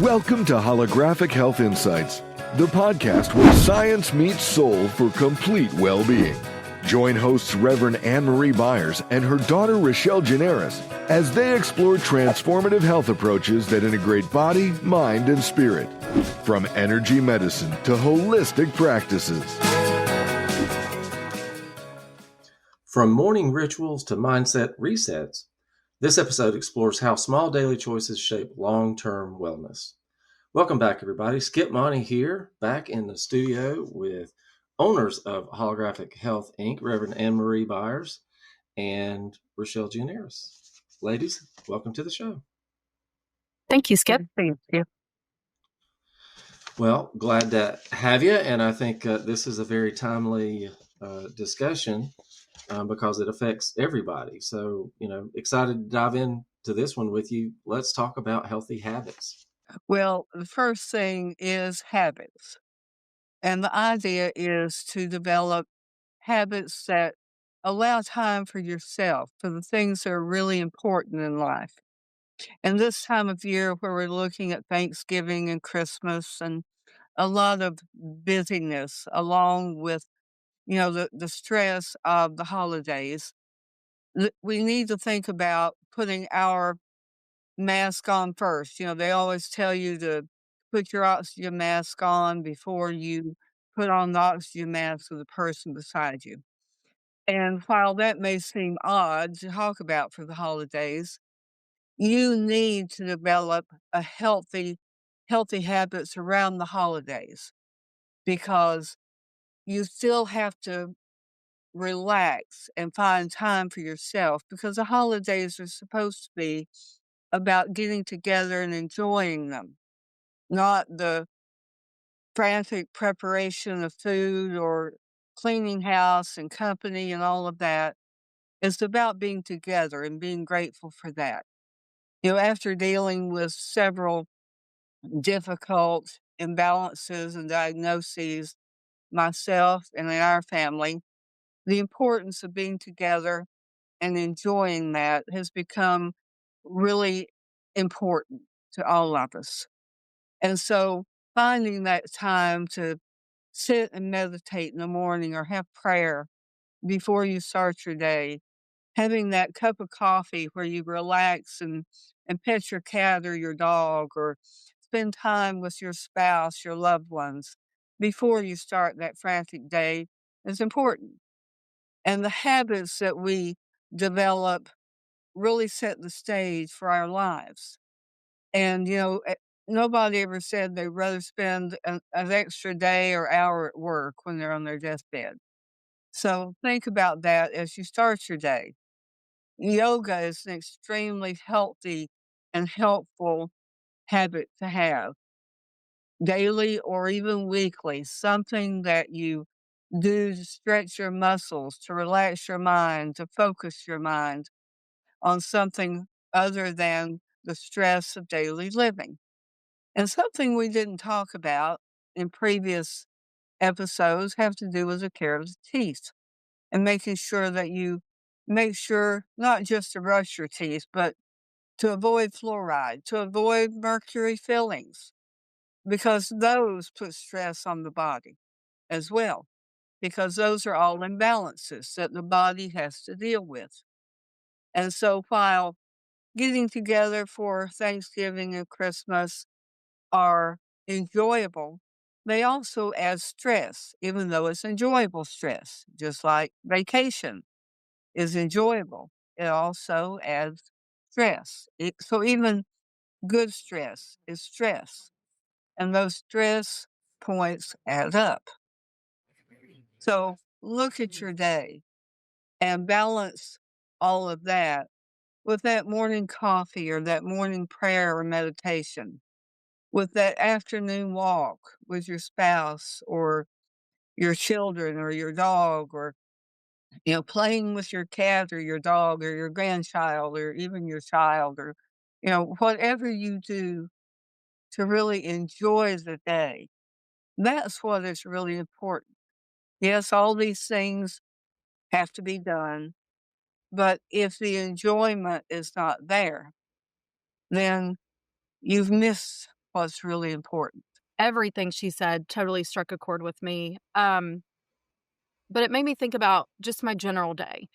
Welcome to Holographic Health Insights, the podcast where science meets soul for complete well-being. Join hosts Reverend Anne-Marie Byers and her daughter Rochelle Generis as they explore transformative health approaches that integrate body, mind, and spirit, from energy medicine to holistic practices. From morning rituals to mindset resets, this episode explores how small daily choices shape long-term wellness. Welcome back, everybody. Skip Monty here, back in the studio with owners of Holographic Health, Inc., Reverend Anne-Marie Byers and Rochelle Generis. Ladies, welcome to the show. Thank you, Skip. Thank you. Well, glad to have you, and I think this is a very timely discussion because it affects everybody. So, excited to dive into this one with you. Let's talk about healthy habits. Well, the first thing is habits. And the idea is to develop habits that allow time for yourself, for the things that are really important in life. And this time of year where we're looking at Thanksgiving and Christmas and a lot of busyness along with, the stress of the holidays, we need to think about putting our mask on first. They always tell you to put your oxygen mask on before you put on the oxygen mask of the person beside you. And while that may seem odd to talk about for the holidays, you need to develop a healthy habits around the holidays because you still have to relax and find time for yourself because the holidays are supposed to be about getting together and enjoying them, not the frantic preparation of food or cleaning house and company and all of that. It's about being together and being grateful for that. After dealing with several difficult imbalances and diagnoses myself and in our family, the importance of being together and enjoying that has become really important to all of us. And so finding that time to sit and meditate in the morning or have prayer before you start your day, having that cup of coffee where you relax and pet your cat or your dog or spend time with your spouse, your loved ones before you start that frantic day is important. And the habits that we develop really set the stage for our lives. And, nobody ever said they'd rather spend an extra day or hour at work when they're on their deathbed. So think about that as you start your day. Yoga is an extremely healthy and helpful habit to have daily or even weekly, something that you do to stretch your muscles, to relax your mind, to focus your mind on something other than the stress of daily living. And something we didn't talk about in previous episodes have to do with the care of the teeth and making sure that you make sure not just to brush your teeth, but to avoid fluoride, to avoid mercury fillings, because those put stress on the body as well, because those are all imbalances that the body has to deal with. And so while getting together for Thanksgiving and Christmas are enjoyable, they also add stress, even though it's enjoyable stress, just like vacation is enjoyable. It also adds stress. So even good stress is stress, and those stress points add up. So look at your day and balance all of that with that morning coffee or that morning prayer or meditation, with that afternoon walk with your spouse or your children or your dog, or playing with your cat or your dog or your grandchild or even your child, or whatever you do to really enjoy the day. That's what is really important. Yes, all these things have to be done, but if the enjoyment is not there, then you've missed what's really important. Everything she said totally struck a chord with me. But it made me think about just my general day.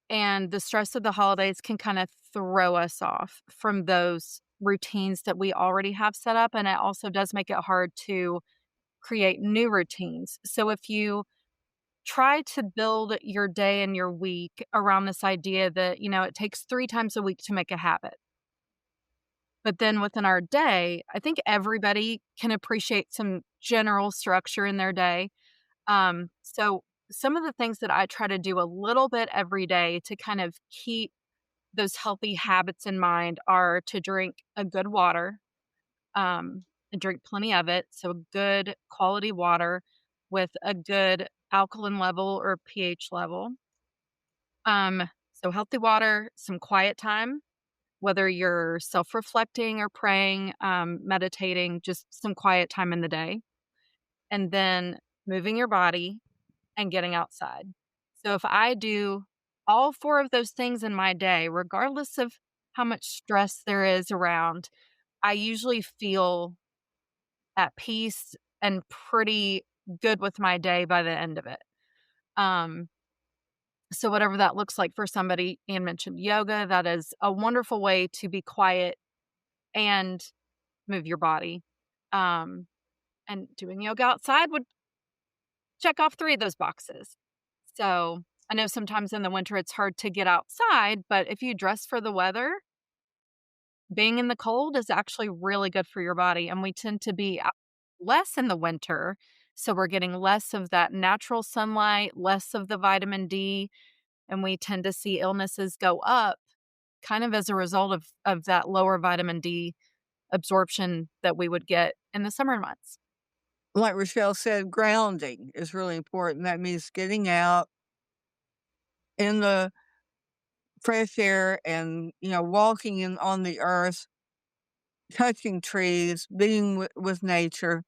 And the stress of the holidays can kind of throw us off from those routines that we already have set up. And it also does make it hard to create new routines. So if you try to build your day and your week around this idea that, it takes 3 times a week to make a habit. But then within our day, I think everybody can appreciate some general structure in their day. So some of the things that I try to do a little bit every day to kind of keep those healthy habits in mind are to drink a good water, and drink plenty of it. So good quality water with a good alkaline level or pH level. So healthy water, some quiet time, whether you're self-reflecting or praying, meditating, just some quiet time in the day. And then moving your body and getting outside. So if I do all 4 of those things in my day, regardless of how much stress there is around, I usually feel at peace and pretty good with my day by the end of it. Um, so whatever that looks like for somebody, Anne mentioned yoga, that is a wonderful way to be quiet and move your body. Um, and doing yoga outside would check off 3 of those boxes. So, I know sometimes in the winter it's hard to get outside, but if you dress for the weather, being in the cold is actually really good for your body, and we tend to be out less in the winter, so we're getting less of that natural sunlight, less of the vitamin D, and we tend to see illnesses go up kind of as a result of that lower vitamin D absorption that we would get in the summer months. Like Rochelle said, grounding is really important. That means getting out in the fresh air and, walking in on the earth, touching trees, being with nature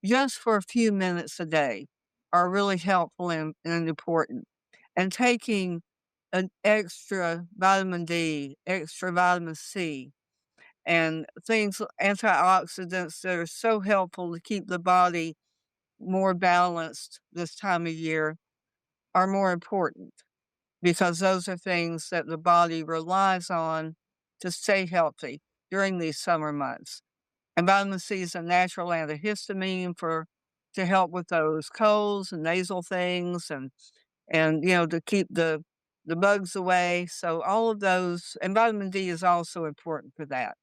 just for a few minutes a day are really helpful and important. And taking an extra vitamin D, extra vitamin C, and things, antioxidants that are so helpful to keep the body more balanced this time of year are more important because those are things that the body relies on to stay healthy during these summer months. And vitamin C is a natural antihistamine to help with those colds and nasal things and to keep the bugs away. So all of those, and vitamin D is also important for that.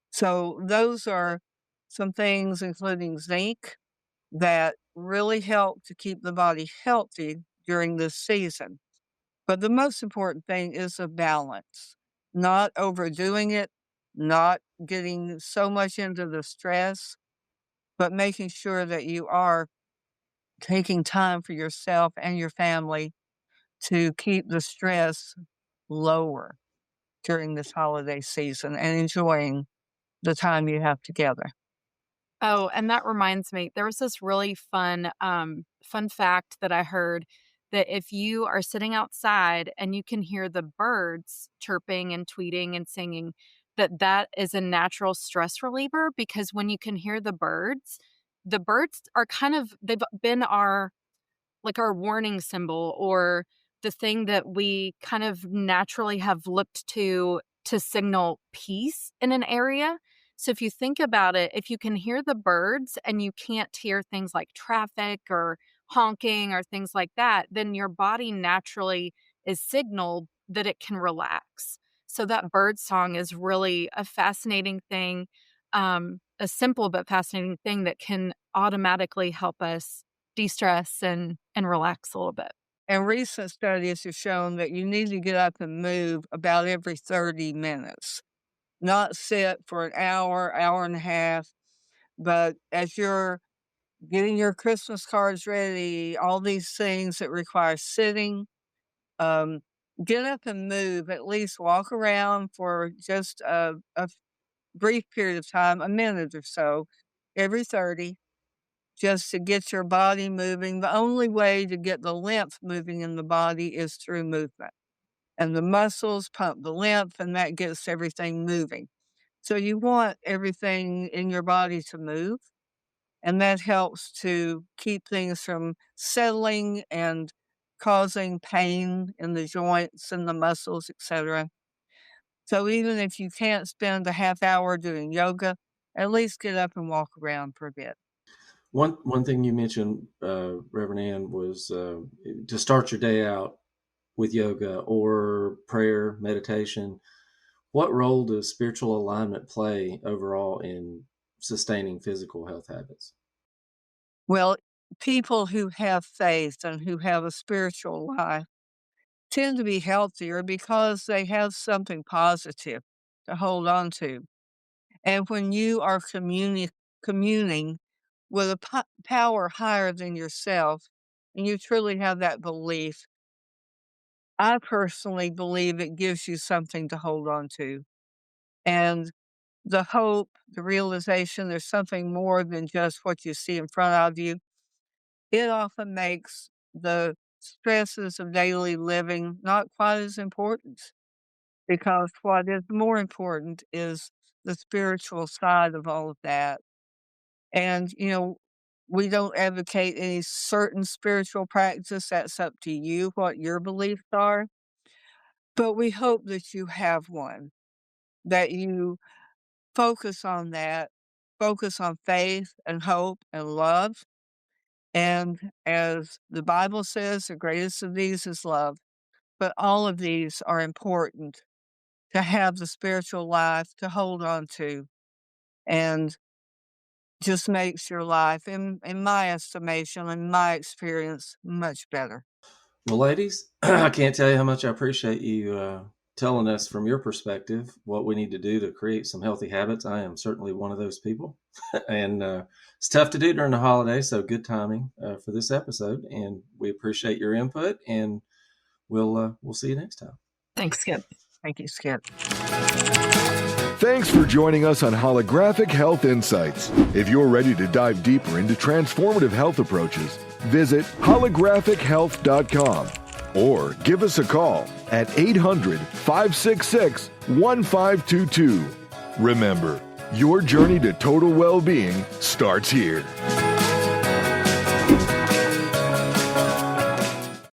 So those are some things, including zinc, that really help to keep the body healthy during this season. But the most important thing is a balance, not overdoing it, not getting so much into the stress, but making sure that you are taking time for yourself and your family to keep the stress lower during this holiday season and enjoying the time you have together. Oh, and that reminds me, there was this really fun fact that I heard that if you are sitting outside and you can hear the birds chirping and tweeting and singing, that is a natural stress reliever because when you can hear the birds are they've been our warning symbol or the thing that we kind of naturally have looked to signal peace in an area. So if you think about it, if you can hear the birds and you can't hear things like traffic or honking or things like that, then your body naturally is signaled that it can relax. So that bird song is really a fascinating thing, a simple but fascinating thing that can automatically help us de-stress and relax a little bit. And recent studies have shown that you need to get up and move about every 30 minutes, not sit for an hour, hour and a half, but as you're getting your Christmas cards ready, all these things that require sitting, um, get up and move, at least walk around for just a brief period of time, a minute or so, every 30, just to get your body moving. The only way to get the lymph moving in the body is through movement. And the muscles pump the lymph, and that gets everything moving. So you want everything in your body to move, and that helps to keep things from settling and causing pain in the joints and the muscles, etc. So even if you can't spend a half hour doing yoga, at least get up and walk around for a bit. One thing you mentioned, Reverend Ann, was to start your day out with yoga or prayer, meditation. What role does spiritual alignment play overall in sustaining physical health habits? Well, people who have faith and who have a spiritual life tend to be healthier because they have something positive to hold on to. And when you are communing with a power higher than yourself, and you truly have that belief, I personally believe it gives you something to hold on to. And the hope, the realization there's something more than just what you see in front of you, it often makes the stresses of daily living not quite as important, because what is more important is the spiritual side of all of that. And, we don't advocate any certain spiritual practice. That's up to you, what your beliefs are. But we hope that you have one, that you focus on that, focus on faith and hope and love. And as the Bible says, the greatest of these is love. But all of these are important to have the spiritual life to hold on to, and just makes your life, in my estimation, in my experience, much better. Well, ladies, I can't tell you how much I appreciate you telling us from your perspective what we need to do to create some healthy habits. I am certainly one of those people, and it's tough to do during the holidays. So good timing for this episode, and we appreciate your input. And we'll see you next time. Thanks, Skip. Thank you, Skip. Thanks for joining us on Holographic Health Insights. If you're ready to dive deeper into transformative health approaches, visit holographichealth.com or give us a call at 800-566-1522. Remember, your journey to total well-being starts here.